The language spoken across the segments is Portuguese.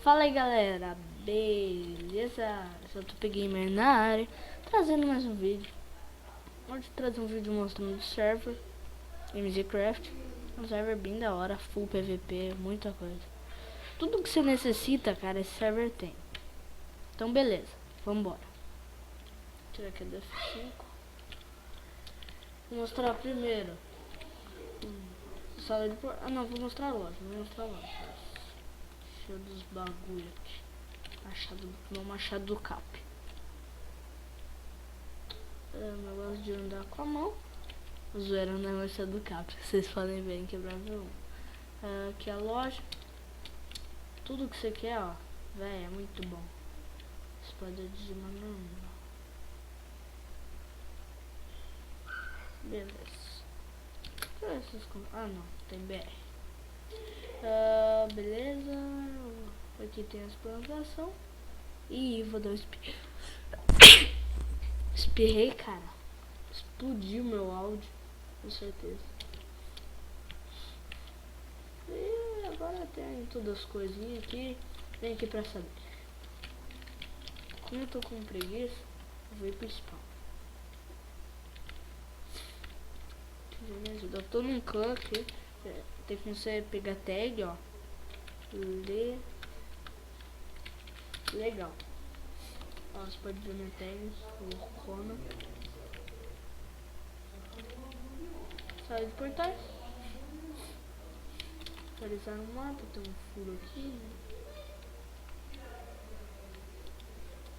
Fala aí galera, beleza? Sou o Top Gamer na área, trazendo mais um vídeo. Hoje trazer um vídeo mostrando o server MZCraft. Um server bem da hora, full PVP, muita coisa. Tudo que você necessita, cara, esse server tem. Então beleza, vambora. Tirar aqui a F5. Vou mostrar primeiro sala de por... não, vou mostrar a loja, Cheio dos bagulho aqui. Machado do Cap. Eu gosto de andar com a mão. Zoeira não é machado do Cap. Vocês podem ver em quebrável 1. Aqui a loja. Tudo que você quer, ó. Véi, é muito bom. Espada de normal. Beleza. Ah não, tem BR. Beleza. Aqui tem as plantações. E vou dar um espirro. Espirrei, cara. Explodiu meu áudio. Com certeza. E agora tem todas as coisinhas aqui. Vem aqui pra saber. Como eu tô com preguiça, eu vou ir pro spawn. Me ajuda. Eu tô num clã aqui. Tem que você pegar tag, ó. Legal. Ó, você pode ver minha tag, o Conan. Sai de portais. Atualizar no mapa, tem um furo aqui.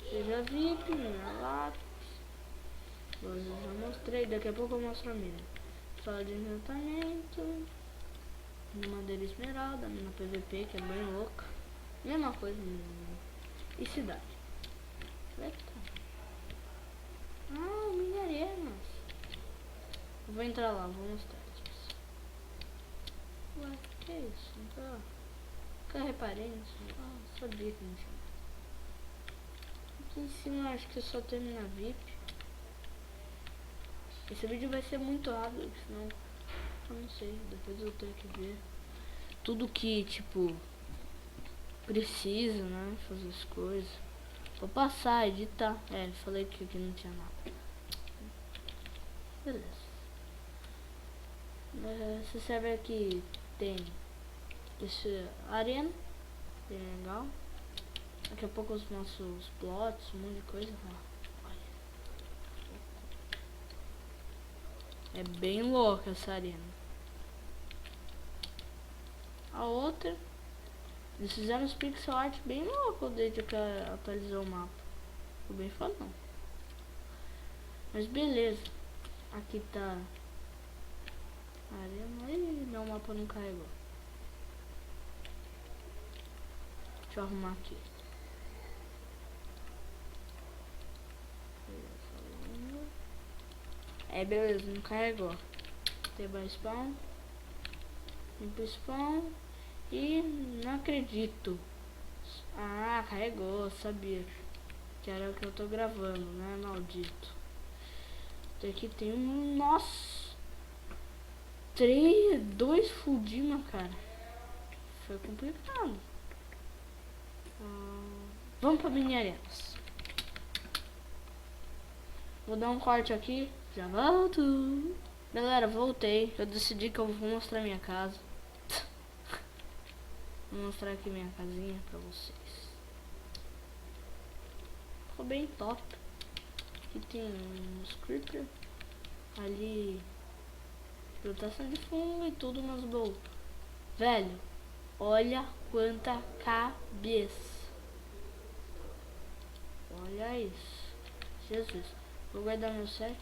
Seja VIP, minha lápis. Eu já mostrei, daqui a pouco eu mostro a minha. Sala de encantamento. Madeira esmeralda, mina PVP, que é bem louca. Mesma coisa. E cidade. Ah, mini arenas. Vou entrar lá, vou mostrar. Ué, que é isso? Nunca reparei nisso. Ah, sabia que não tinha. Aqui em cima acho que só termina VIP. Esse vídeo vai ser muito rápido, senão eu não sei, depois eu tenho que ver tudo que tipo precisa, né, fazer as coisas. Vou passar, editar. Falei que aqui não tinha nada. Beleza. Esse server aqui tem esse arena, bem legal. Daqui a pouco os nossos plots, um monte de coisa. É bem louca essa arena. A outra, eles fizeram os pixel art bem louco desde que atualizou o mapa. Ficou bem fodão. Mas beleza. Aqui tá a arena. Ih, meu mapa não carregou. Deixa eu arrumar aqui. Beleza, não carregou. Tem mais spawn. Vem pro spawn. E não acredito. Ah, carregou, sabia. Que era o que eu tô gravando, né, maldito. Aqui tem um... Nossa! 2 fudimas, cara. Foi complicado. Vamos pra mini arenas. Vou dar um corte aqui. Já volto. Galera, voltei. Eu decidi que eu vou mostrar minha casa. Vou mostrar aqui minha casinha pra vocês. Ficou bem top. Aqui tem uns creeper. Ali plantação de fungo e tudo nos baús. Velho, olha quanta cabeça. Olha isso. Jesus. Vou guardar meu set.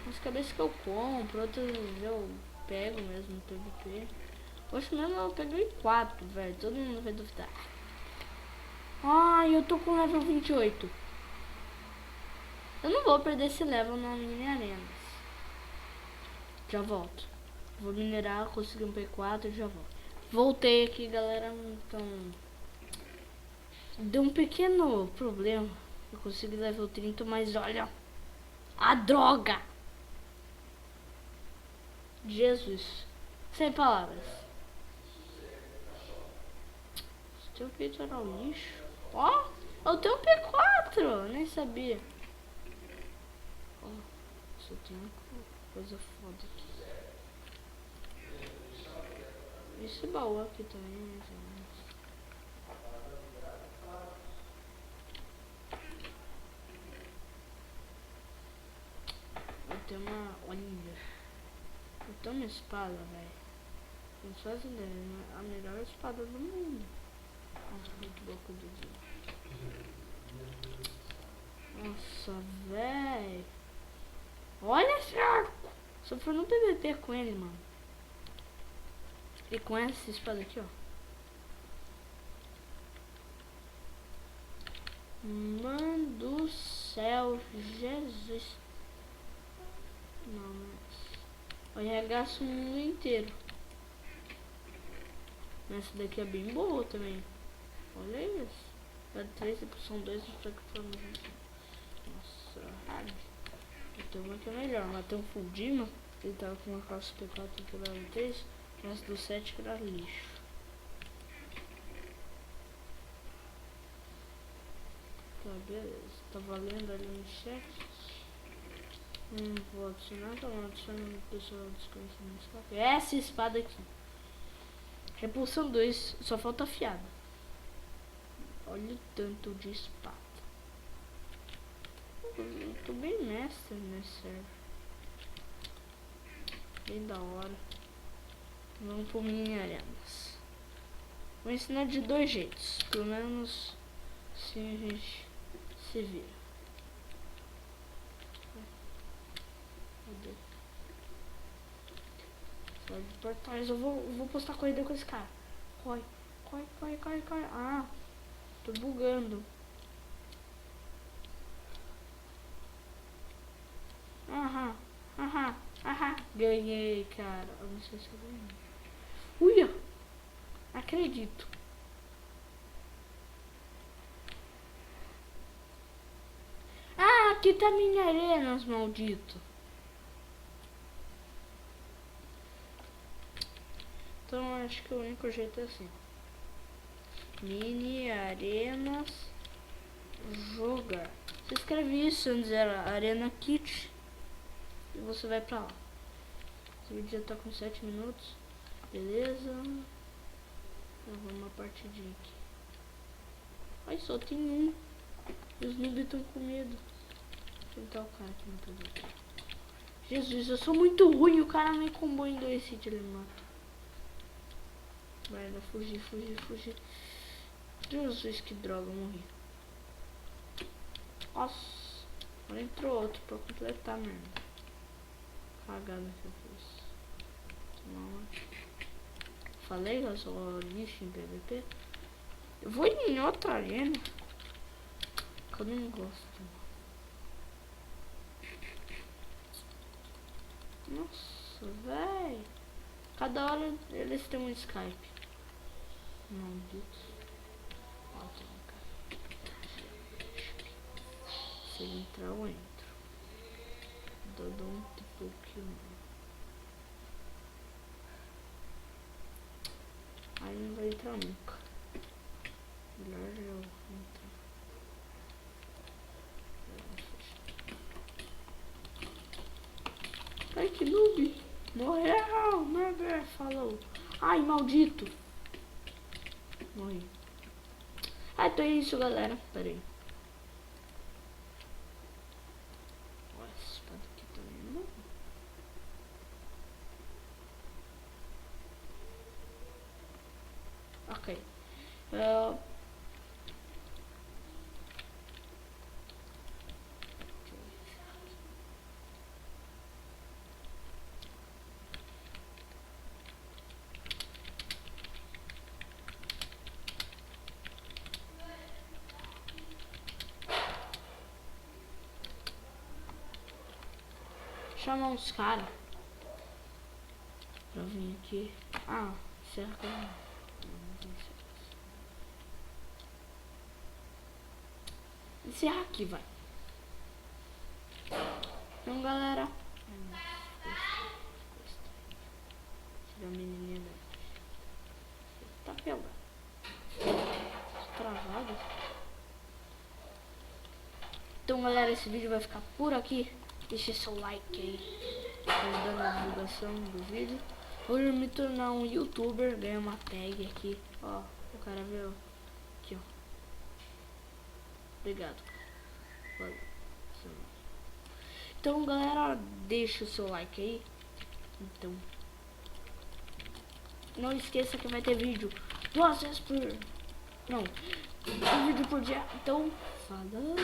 As cabeças que eu compro, outras eu pego mesmo no PVP. Hoje mesmo eu peguei 4, velho. Todo mundo vai duvidar. Ai, eu tô com level 28. Eu não vou perder esse level na mini arenas. Já volto. Vou minerar, conseguir um P4 e já volto. Voltei aqui, galera. Então, deu um pequeno problema. Eu consegui level 30, mas olha a droga. Jesus. Sem palavras. Teu peitoral lixo. Ó, eu tenho um P4, nem sabia. Ó, só tem uma coisa foda aqui. Esse baú aqui também, eu tenho uma... Olha, eu tenho uma espada, velho. Não faz ideia, né? A melhor espada do mundo. Nossa, muito boca do dia. Nossa, velho. Olha esse arco. Só foi no PVP com ele, mano. E com essa espada aqui, ó. Mano do céu, Jesus. Não, mas... eu arregaço o mundo inteiro. Essa daqui é bem boa também. Olha isso. Dá 3, são 2, só que foram... Nossa, hard. Eu tenho uma que é melhor, mas tem um Full Dima. Ele tava com uma calça P4 que era 3. Essa do 7 que era lixo. Tá, beleza. Tá valendo ali no chat. Vou adicionar, tá adicionando o pessoal desconhecido. Essa espada aqui. Repulsão 2, só falta afiada. Olha o tanto de espada. Eu tô bem mestre nesse server. Bem da hora. Vamos pro mini arenas. Vou ensinar de 2 jeitos. Pelo menos assim a gente se vira. Sai de portais. Eu vou postar corrida com esse cara. Corre. Ah, tô bugando. Aham. Ganhei, cara. Eu não sei se eu ganhei. Uia! Acredito. Ah, aqui tá minha arenas, maldito. Então acho que o único jeito é assim. Mini arenas jogar. Você escreve isso antes era Arena Kit e você vai pra lá. Esse vídeo já tá com 7 minutos. Beleza. Eu vou uma partidinha aqui. Ai, só tem um. E os noobs estão com medo. Vou tentar o cara aqui no PVP. Jesus, eu sou muito ruim. O cara me combou em 2 hits, ele me mata. Merda, fugir. Jesus, que droga, eu morri. Nossa, agora entrou outro pra completar, merda. Cagada que eu fiz. Não. Falei que eu sou lixo em PVP. Eu vou em outra arena que eu não gosto. Nossa, véi. Cada hora eles têm um Skype. Maldito. Se ele entrar, eu entro. Dou um tipo aqui, mano. Aí não vai entrar nunca. Melhor eu entrar. Ai, que noob! Morreu! Meu Deus, falou. Ai, maldito! Morri. Ah, então é isso, galera. Pera aí. Olha essa espada aqui também, não? Ok. Chamar uns caras pra vir aqui. Ah, certo. Encerrar aqui, vai. Então, galera. Tira a menininha daqui. Tá pegando. Então galera, esse vídeo vai ficar por aqui. Deixe seu like aí, ajudando a divulgação do vídeo. Vou me tornar um youtuber, ganhar uma tag aqui. Ó, o cara viu aqui, ó. Obrigado. Valeu. Então galera, deixa o seu like aí. Então não esqueça que vai ter vídeo 2 vezes por... Não, um vídeo por dia. Então, falou!